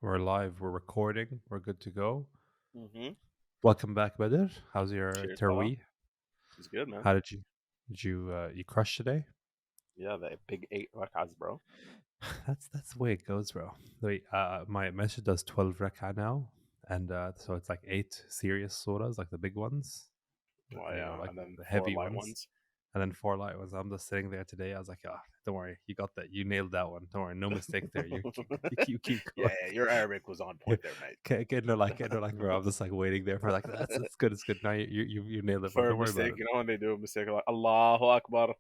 We're live. We're recording. We're good to go. Mm-hmm. Welcome back, Badr. How's your Cheers, fella. tarweeh? It's good, man. How did you crush today? Yeah, the big 8 rakats, bro. That's the way it goes, bro. Wait, my message does 12 rak'ah now, and so it's like 8 serious surahs, like the big ones, Oh yeah, like and then the four heavy light ones, ones. and then 4 light ones. I'm just sitting there today. I was like, ah, don't worry, you got that. You nailed that one. Don't worry, no mistake there. You keep Yeah, going. yeah, your Arabic was on Yeah, point there, mate. get no, like, bro. I'm just like waiting there for like it's good, it's good. Now you nailed it, bro. For a Don't worry about mistake, it. you know when they do a mistake, like Allahu Akbar,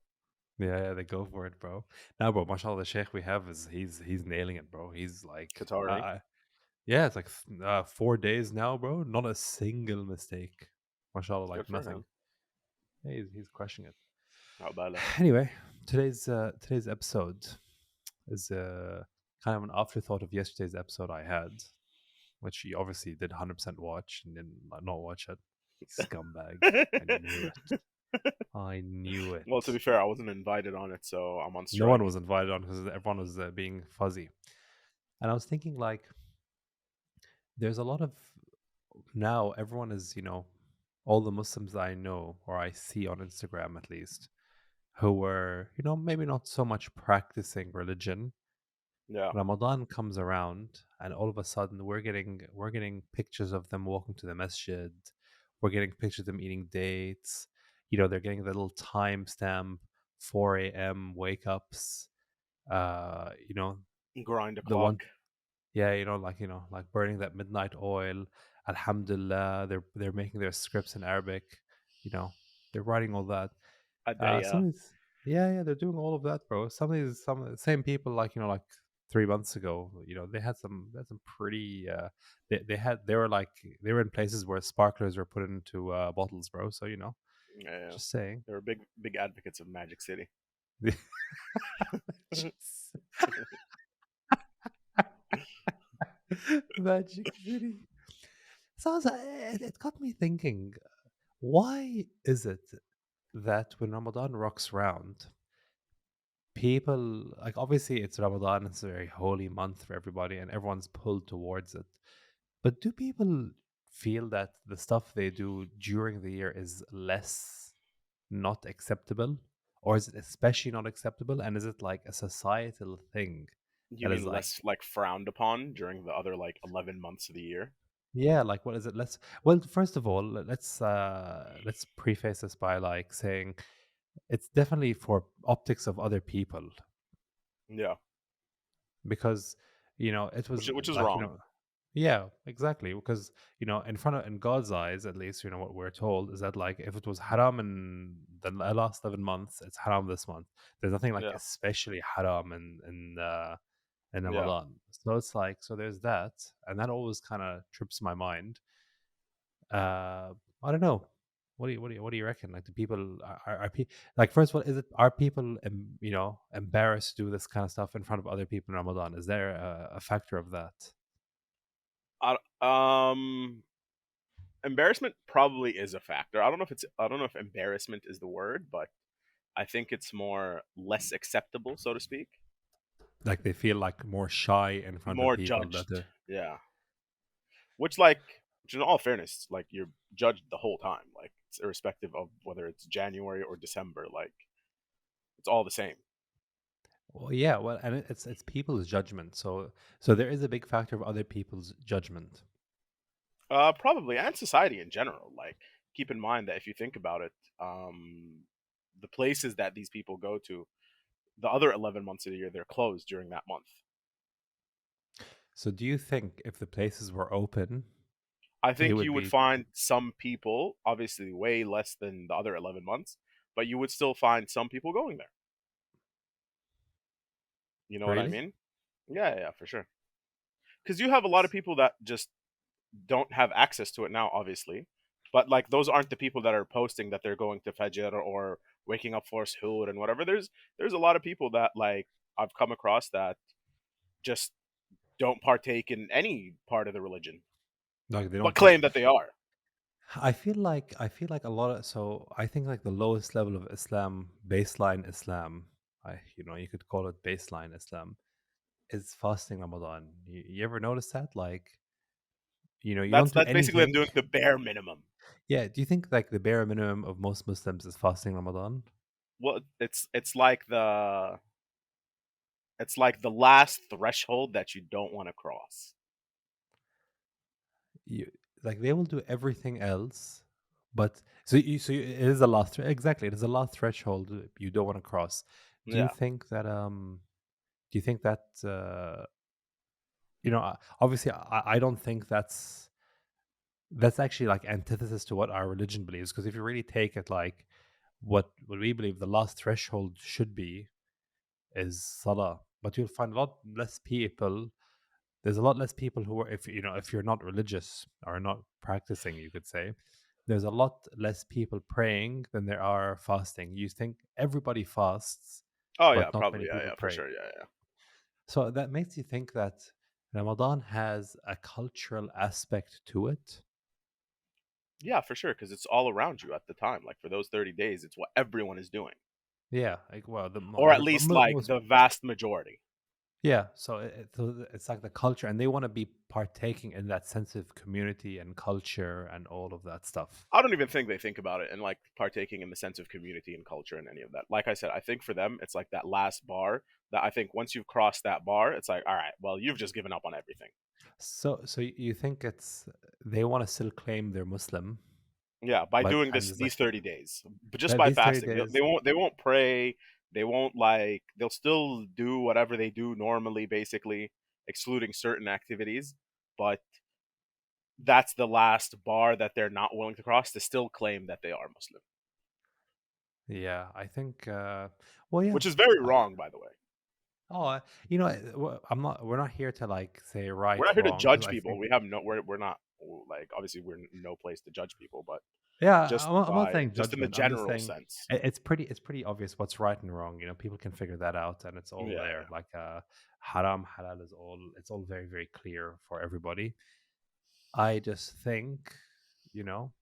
Yeah, yeah, they go for it, bro. Now, bro, mashallah, the sheikh we have is he's nailing it, bro. He's like, Qatari. yeah, it's like 4 days now, bro. Not a single mistake, mashallah, It's good like for nothing. him. Yeah, he's crushing it. Abala. Anyway, today's episode is kind of an afterthought of yesterday's episode I had, which you obviously did 100% watch and didn't not watch it. Scumbag. I knew it. I knew Well, to be it. fair, I wasn't invited on it, so I'm on No one strike. was invited on because everyone was being fuzzy. And I was thinking, like, there's a lot of now everyone is, all the Muslims I know or I see on Instagram at least, who were, maybe not so much practicing religion. Yeah, Ramadan comes around and all of a sudden we're getting pictures of them walking to the masjid. We're getting pictures of them eating dates. They're getting the little timestamp, 4 a.m. wake ups. Uh, you know, grind the the one clock Yeah, like burning that midnight oil. Alhamdulillah, they're making their scripts in Arabic. You know, they're writing all that. a day. Some of these, yeah, yeah, they're doing all of that, bro. Some of the same people, like like 3 months ago. They had some pretty. They were in places where sparklers were put into bottles, bro. So Yeah, just saying. they were big advocates of Magic City. Just- Magic City. So I was it got me thinking. Why is it that when Ramadan rocks round, people like obviously it's Ramadan, it's a very holy month for everybody, and everyone's pulled towards it. But do people feel that the stuff they do during the year is less not acceptable? Or is it especially not acceptable? And is it like a societal thing You that is mean like, less like frowned upon during the other like 11 months of the year? yeah, like what is it? Well, first of all, let's preface this by like saying it's definitely for optics of other people Yeah, because it was which is like wrong. yeah, exactly, because in God's eyes, at least, what we're told is that like if it was haram in the last 11 months, it's haram this month. There's nothing like Yeah, especially haram in yeah. Ramadan. So it's like, so there's that, and that always kind of trips my mind. uh I don't know. What do you reckon? Like, do people like, first of all, are people embarrassed to do this kind of stuff in front of other people in Ramadan? Is there a factor of that? I, um, embarrassment probably is a factor. I don't know if embarrassment is the word, but I think it's more less acceptable, so to speak. Like, they feel like more shy in front of More people that judged. Yeah. Which in all fairness, like you're judged the whole time. Like it's irrespective of whether it's January or December. Like it's all the same. well, yeah, well, and it's people's judgment, so there is a big factor of other people's judgment. Probably, and society in general. Like, keep in mind that if you think about it, the places that these people go to, the other 11 months of the year, they're closed during that month. So do you think if the places were open, I they think would you would be find some people, obviously way less than the other 11 months, but you would still find some people going there. You know what I really? mean? Yeah, yeah, for sure. Because you have a lot of people that just don't have access to it now, obviously. But like those aren't the people that are posting that they're going to Fajr or waking up for Suhoor and whatever. There's a lot of people that like I've come across that just don't partake in any part of the religion, Like, they but don't claim that they are. I feel like a lot of, so I think like the lowest level of Islam, baseline Islam, you could call it baseline Islam, is fasting Ramadan. You ever notice that? Like, you That's don't do that's basically them anything. doing the bare minimum. Yeah. Do you think like the bare minimum of most Muslims is fasting Ramadan? Well, it's like the last threshold that you don't want to cross. You like they will do everything else, but it is a last exactly. It is a last threshold you don't want to cross. Do you Yeah. think that Do you think that obviously I don't think that's actually like antithesis to what our religion believes, because if you really take it like what we believe the last threshold should be is salah, but you'll find a lot less people. There's a lot less people who are, if you're not religious or not practicing, you could say, there's a lot less people praying than there are fasting. You think everybody fasts, Oh yeah, but not probably. many Yeah, people yeah, for pray. sure. Yeah, yeah. So that makes you think that Ramadan has a cultural aspect to it. Yeah, for sure, because it's all around you at the time. Like for those 30 days, it's what everyone is doing, Yeah, like well, or at least like most, the vast majority. yeah. So it's like the culture, and they want to be partaking in that sense of community and culture and all of that stuff. I don't even think they think about it and like partaking in the sense of community and culture and any of that. Like I said, I think for them, it's like that last bar that I think once you've crossed that bar, it's like, all right, well, you've just given up on everything. So you think it's they want to still claim they're Muslim, Yeah, by but doing and this it's like these 30 days, but just that by these thirty fasting, days. they won't pray, they won't like they'll still do whatever they do normally, basically excluding certain activities, but that's the last bar that they're not willing to cross to still claim that they are Muslim, Yeah, I think. Well, yeah. which is very I, wrong, by the way. oh, I'm not. We're not here to like say We're right, not here to wrong, because judge I people. think. We're not like obviously we're in no place to judge people, but Yeah, I'm not saying just in the judgment. I'm just general saying sense. it's pretty obvious what's right and wrong. People can figure that out, and it's all Yeah, there. yeah. Like haram, halal is all. It's all very, very clear for everybody. I just think, you know,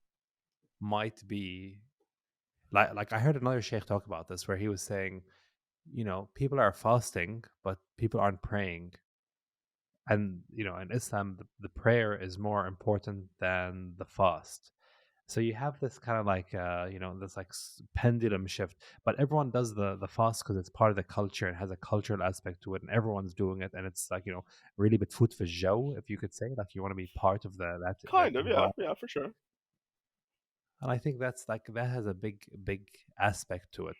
might be like I heard another sheikh talk about this where he was saying, people are fasting, but people aren't praying. And, in Islam, the prayer is more important than the fast. So you have this kind of like, this like pendulum shift, but everyone does the fast because it's part of the culture and has a cultural aspect to it, and everyone's doing it, and it's like really food for show, if you could say, like you want to be part of that Kind of, yeah, environment. yeah, for sure. And I think that's like that has a big, big aspect to it.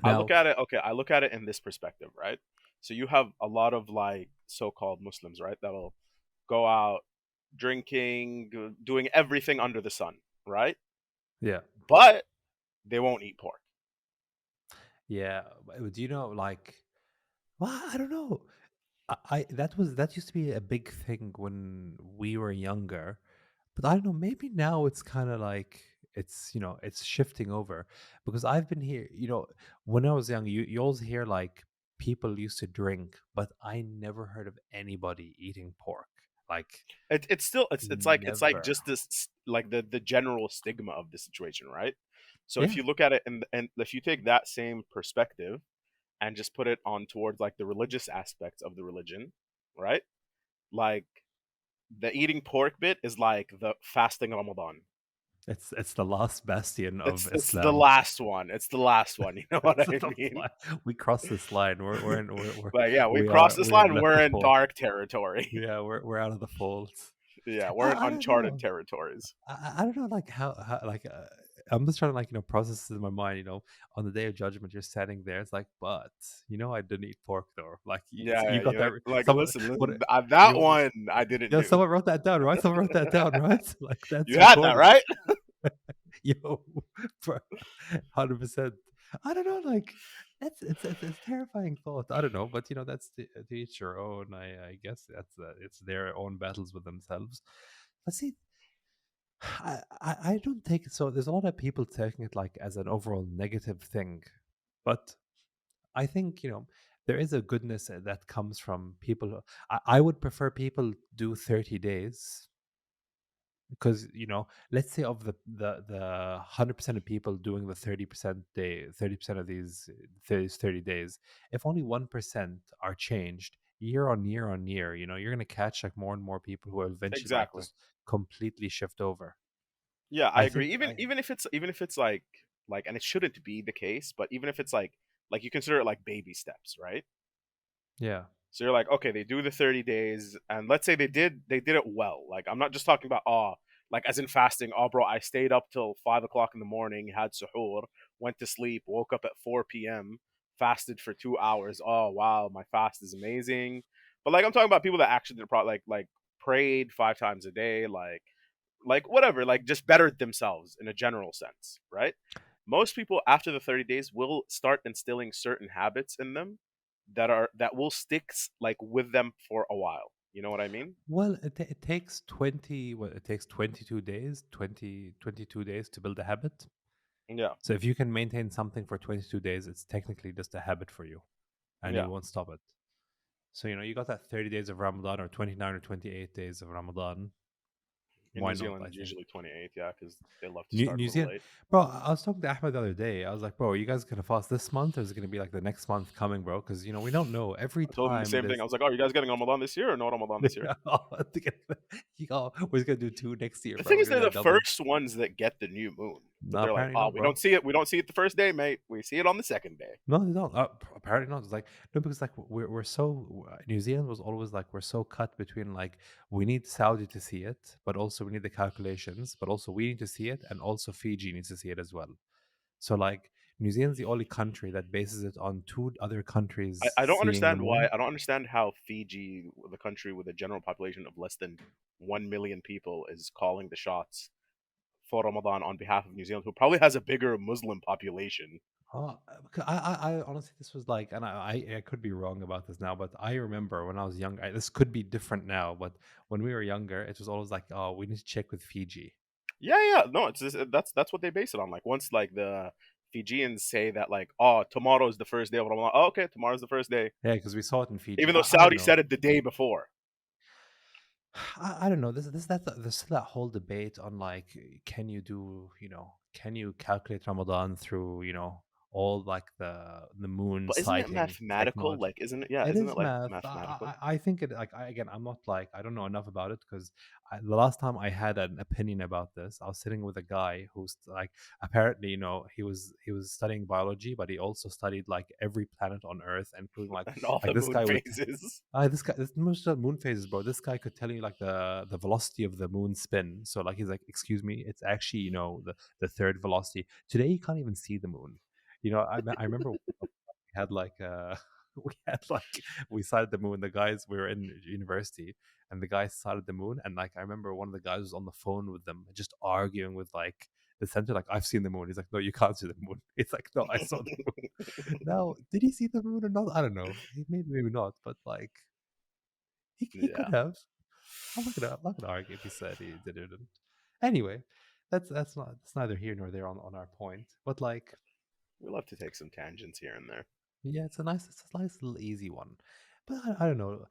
I look Now, at it, okay, I look at it in this perspective, right? So you have a lot of like so-called Muslims, right? That'll go out drinking, doing everything under the sun, right? yeah, But they won't eat pork. yeah. Do you know, like, well, I don't know. That used to be a big thing when we were younger, but I don't know. Maybe now it's kind of like it's shifting over, because I've been here. When I was young, you always hear like people used to drink, but I never heard of anybody eating pork. Like It's still it's like never. just this like the general stigma of the situation, right? So if Yeah, you look at it and if you take that same perspective and just put it on towards like the religious aspects of the religion, right? Like the eating pork bit is like the fasting Ramadan. it's the last bastion of It's the Islam. last one. It's the last one. You know what It's I the mean? line. We crossed this line. But yeah, we We crossed are this we have line. left We're the in fold. dark territory. Yeah, we're out of the folds. Yeah, we're in I don't uncharted know. territories. I don't know, like how like I'm just trying to like process this in my mind. On the day of judgment, you're standing there. It's like, but I didn't eat pork though. Like Yeah, you yeah, got that? like Someone listen, what? that You one I didn't do. someone wrote that down, right? Someone wrote that down, right? Like that's You had that recorded. right? Yo, 100%. I don't know, like it's a terrifying thought. I don't know, but that's to each your own. I guess it's their own battles with themselves. But see, I don't take it so. There's a lot of people taking it like as an overall negative thing, but I think there is a goodness that comes from people. I would prefer people do 30 days, because let's say of the 100% of people doing the 30% of these 30 days, if only 1% are changed, year on year on year, you're gonna catch like more and more people who will eventually like Exactly. just completely shift over. Yeah, I I agree. think I Even if it's like, and it shouldn't be the case, but even if it's like you consider it like baby steps, right? Yeah. So you're like, okay, they do the 30 days, and let's say they did it well. Like I'm not just talking about like as in fasting. Oh, bro, I stayed up till 5 o'clock in the morning, had suhoor, went to sleep, woke up at 4 p.m., fasted for 2 hours. Oh wow, my fast is amazing. But like I'm talking about people that actually did like prayed 5 times a day, like whatever, like just bettered themselves in a general sense, right? Most people after the 30 days will start instilling certain habits in them that will stick like with them for a while. You know what I mean? Well, it takes 20, what, it takes 22 days, 22 days to build a habit. Yeah, So if you can maintain something for 22 days, it's technically just a habit for you and yeah. you won't stop it. So, you got that 30 days of Ramadan or 29 or 28 days of Ramadan. In Why New not? Zealand, I think. usually 28th, yeah, because they love to New start a little Zealand, late. bro. I was talking to Ahmed the other day. I was like, bro, are you guys gonna fast this month, or is it gonna be like the next month coming, bro? Because we don't know. Every I told him the time same thing. I there's, was like, "Oh, you guys getting Ramadan this year or no Ramadan this year?" we're just gonna do two next year, The bro. thing We're is, gonna they're do a the double. first ones that get the new moon, but No, they're like, apparently "Oh, not, we bro. don't see it. We don't see it the first day, mate. We see it on the second day." No, they don't. Apparently not. It's like no, because like we're so New Zealand was always like we're so cut between like we need Saudi to see it, but also we need the calculations, but also we need to see it, and also Fiji needs to see it as well. So like New Zealand's the only country that bases it on two other countries I don't seeing the understand why. moon. I don't understand how Fiji, the country with a general population of less than 1 million people, is calling the shots for Ramadan on behalf of New Zealand, who probably has a bigger Muslim population. Because I honestly, this was like, and I could be wrong about this now, but I remember when I was young, this could be different now, but when we were younger, it was always like, oh, we need to check with Fiji. Yeah, yeah, no, it's that's what they base it on. Like once like the Fijians say that like, oh, tomorrow's the first day of Ramadan. Oh, okay, tomorrow's the first day, Yeah, because we saw it in Fiji. even though I don't Saudi know. said it the day before. I don't know. There's still that whole debate on like, can you do, can you calculate Ramadan through, all like the moon But isn't it sighting mathematical? technology? Like, isn't it? Yeah, It isn't it is like math. mathematical? I think it like again. I'm not like I don't know enough about it because the last time I had an opinion about this, I was sitting with a guy who's like apparently he was studying biology, but he also studied like every planet on Earth, including like And all like the this moon guy would phases. this guy, this most of moon phases, bro. This guy could tell you like the velocity of the moon spin. So like he's like, excuse me, it's actually the third velocity. Today you can't even see the moon. I remember we had like we had like we sighted the moon. The guys we were in university, and the guys sighted the moon, and like I remember one of the guys was on the phone with them, just arguing with like the center, like I've seen the moon. He's like, no, you can't see the moon. It's like, no, I saw the moon. Now, did he see the moon or not? I don't know. Maybe not, but like he could Yeah, have. I'm not gonna argue if he said he didn't. Anyway, that's neither here nor there on our point. But like, we love to take some tangents here and there. yeah, it's a nice little easy one. But I don't know.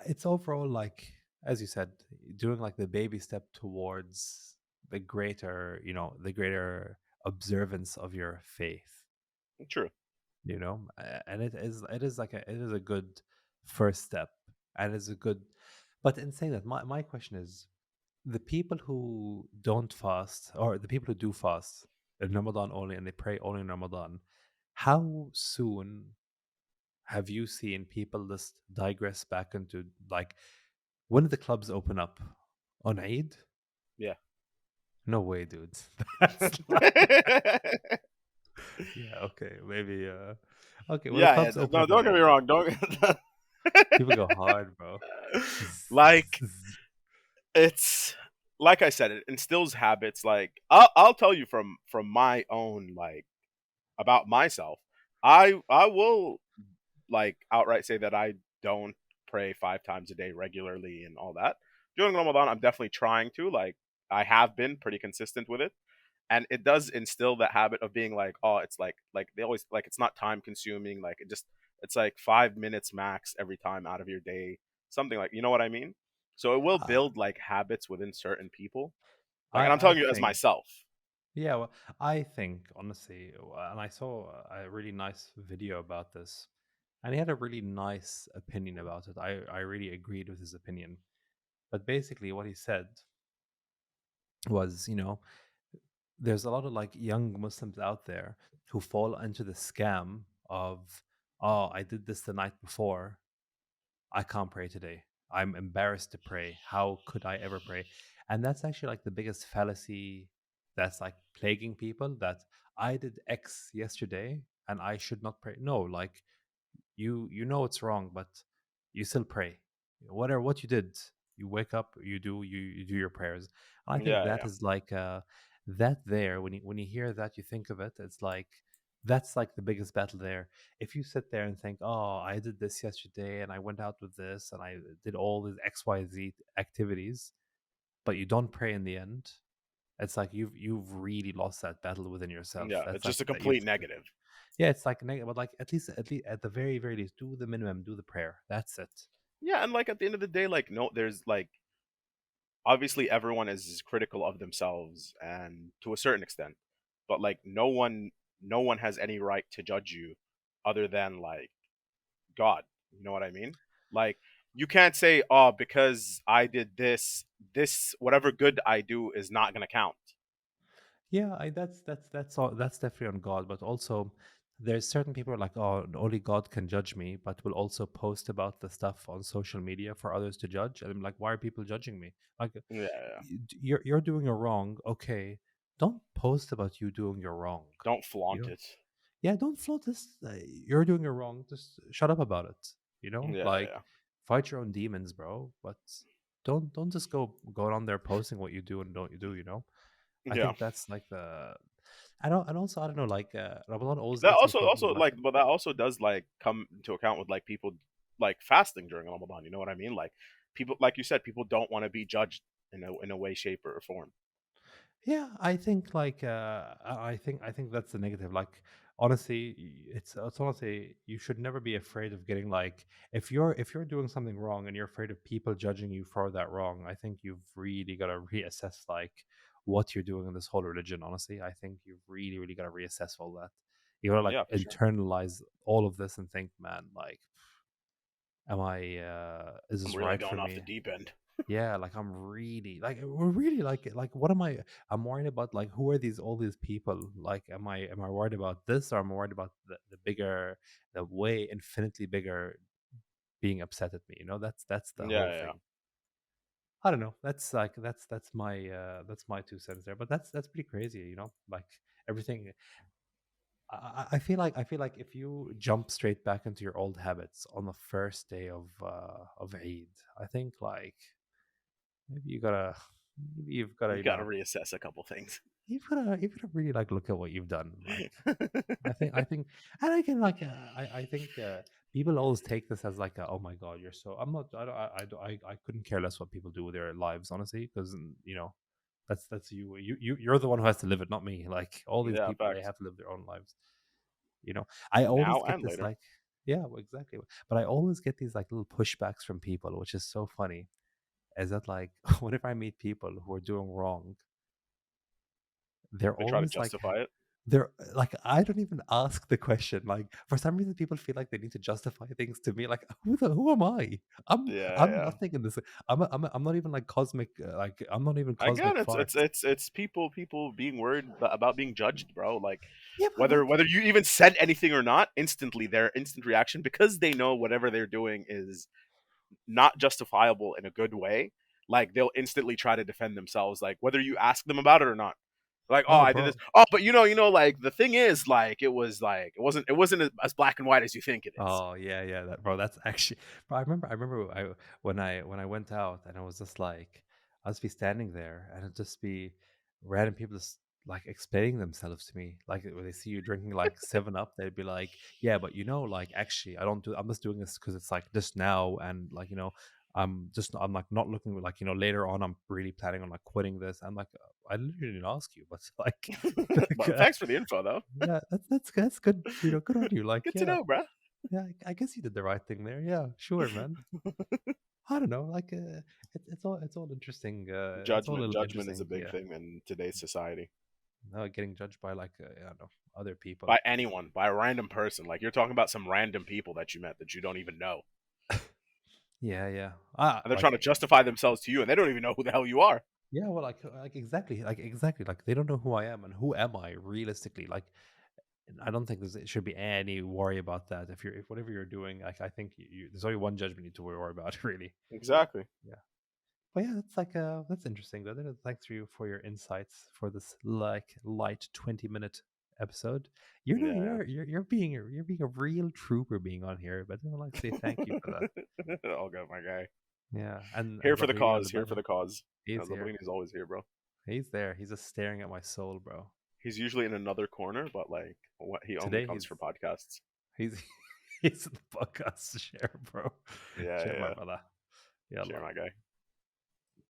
It's overall like, as you said, doing like the baby step towards the greater observance of your faith. True. And it is a good first step, and it's a good. But in saying that, my question is, the people who don't fast, or the people who do fast in Ramadan only, and they pray only in Ramadan, how soon have you seen people just digress back into like, when did the clubs open up? On Eid? Yeah. No way, dude. That's like, yeah, okay, maybe okay, well, the Yeah, yeah. clubs open No, up on don't get me Eid. wrong. Don't. People go hard, bro. Zzz, Like zzz. it's like I said, it instills habits. Like I'll tell you from my own like about myself. I will like outright say that I don't pray 5 times a day regularly and all that. During Ramadan, I'm definitely trying to. Like I have been pretty consistent with it, and it does instill that habit of being like, oh, it's like they always like it's not time consuming. Like it's like 5 minutes max every time out of your day, something like you know what I mean. So it will Uh, build like habits within certain people. Like, and I'm I telling you as think, myself. yeah, well, I think honestly, and I saw a really nice video about this. and he had a really nice opinion about it. I really agreed with his opinion. But basically, what he said was, there's a lot of like young Muslims out there who fall into the scam of, oh, I did this the night before. I can't pray today. I'm embarrassed to pray. How could I ever pray? And that's actually like the biggest fallacy that's like plaguing people, that I did X yesterday and I should not pray. No, like you know it's wrong, but you still pray. Whatever what you did, you wake up, you do your prayers. I think Yeah, that yeah, is like that there when you hear that, you think of it, it's like that's like the biggest battle there. If you sit there and think, oh, I did this yesterday and I went out with this and I did all these XYZ activities, but you don't pray in the end, it's like you've really lost that battle within yourself. yeah. That's It's like just a that you have complete to pray. negative. Yeah, it's like negative, but like at least at the very very least, do the minimum, do the prayer. That's it. Yeah, and like at the end of the day, like no, there's like obviously everyone is critical of themselves and to a certain extent, but like no one has any right to judge you other than like God. You know what I mean? Like you can't say, "Oh, because I did this whatever good I do is not going to count." Yeah, that's all. That's definitely on God, but also there's certain people who are like, oh, only God can judge me, but will also post about the stuff on social media for others to judge. And I'm like, why are people judging me? Like, Yeah, yeah. you're doing a wrong. Okay, don't post about you doing your wrong. Don't You flaunt know, it. yeah, don't float this. You're doing it wrong. Just shut up about it. Yeah, Like yeah. fight your own demons, bro. But don't just go on there posting what you do and don't you do. I Yeah. think that's like the. I don't, and also I don't know. Like Ramadan always That gets me also thinking. Like, like but that also does like come into account with like people like fasting during Ramadan, you know what I mean? Like people like you said, people don't want to be judged in a way, shape, or form. yeah, I think like I think that's the negative. Like honestly, it's honestly you should never be afraid of getting like if you're doing something wrong and you're afraid of people judging you for that wrong. I think you've really got to reassess like what you're doing in this whole religion. Honestly, I think you've really got to reassess all that. You gotta like Yeah, for sure. internalize all of this and think, man, like, am I? Is I'm this really right going for off the me? deep end. Yeah, like I'm really like we're really like what am I? I'm worried about like who are these all these people? Like am I worried about this, or am I worried about the bigger, the way infinitely bigger being upset at me? That's the Yeah, whole yeah, yeah. thing. I don't know. That's like that's my 2 cents there. But that's pretty crazy, Like everything. I feel like if you jump straight back into your old habits on the first day of Eid, I think like maybe you've gotta, You got to reassess a couple things. you've gotta really like look at what you've done. Like I think, and I can like I think people always take this as like oh my god, you're so. I'm not. I couldn't care less what people do with their lives, honestly, because that's you're the one who has to live it, not me. Like all these Yeah, people, they facts. have to live their own lives. I always Now get and this later. like, yeah, well, exactly. But I always get these like little pushbacks from people, which is so funny. Is that like whenever I meet people who are doing wrong, they're They try to always like justify it. they're like I don't even ask the question. Like for some reason, people feel like they need to justify things to me. Like who am I? I'm Yeah, I'm yeah. nothing in this. I'm not even like cosmic. Like I'm not even Again, cosmic farts. it's people being worried about being judged, bro. Like Yeah, but whether like you even said anything or not, instantly their instant reaction because they know whatever they're doing is not justifiable in a good way. Like they'll instantly try to defend themselves, like whether you ask them about it or not. Like, oh, oh, I did this. bro. Oh, but like the thing is, like it wasn't as black and white as you think it is. Oh yeah, yeah, bro. That's actually, bro. I remember, when I went out and I was just like, I'll just be standing there and it'd just be random people just like explaining themselves to me. Like when they see you drinking like 7 Up, they'd be like, yeah, but like actually, I'm just doing this because it's like just now, and like I'm like not looking like later on. I'm really planning on like quitting this. I'm like, I literally didn't ask you, but like, But thanks for the info, though. yeah, that's good. Good on you. Like, Good to yeah. know, bruh. Yeah, I guess you did the right thing there. Yeah, sure, man. I don't know. Like, it's all interesting. It's all a Judgment little judgment is a interesting. big Yeah, thing in today's society. getting judged by like I don't know, other people. By anyone, by a random person. Like you're talking about some random people that you met that you don't even know, Yeah, yeah. and they're Like trying to justify themselves to you, and they don't even know who the hell you are. yeah, well, like exactly, like they don't know who I am and who am I realistically. Like I don't think it should be any worry about that. If whatever you're doing, like I think there's only one judgment you need to worry about, really. Exactly. Yeah. But yeah, that's like that's interesting. Though. Thanks for you for your insights for this like light 20-minute episode. You're not Yeah, you're being a real trooper being on here, but I would like to say thank you for that. yeah. All good, my guy. Yeah, Here and for the Raheem on the cause. Here back. for the cause. He's here. Lamborghini's always here, bro. He's there. He's just staring at my soul, bro. He's usually in another corner, but like, what he only Today comes for podcasts. he's he's in the podcast to share, bro. Yeah, Share my yeah. brother. Share Yalla. my guy.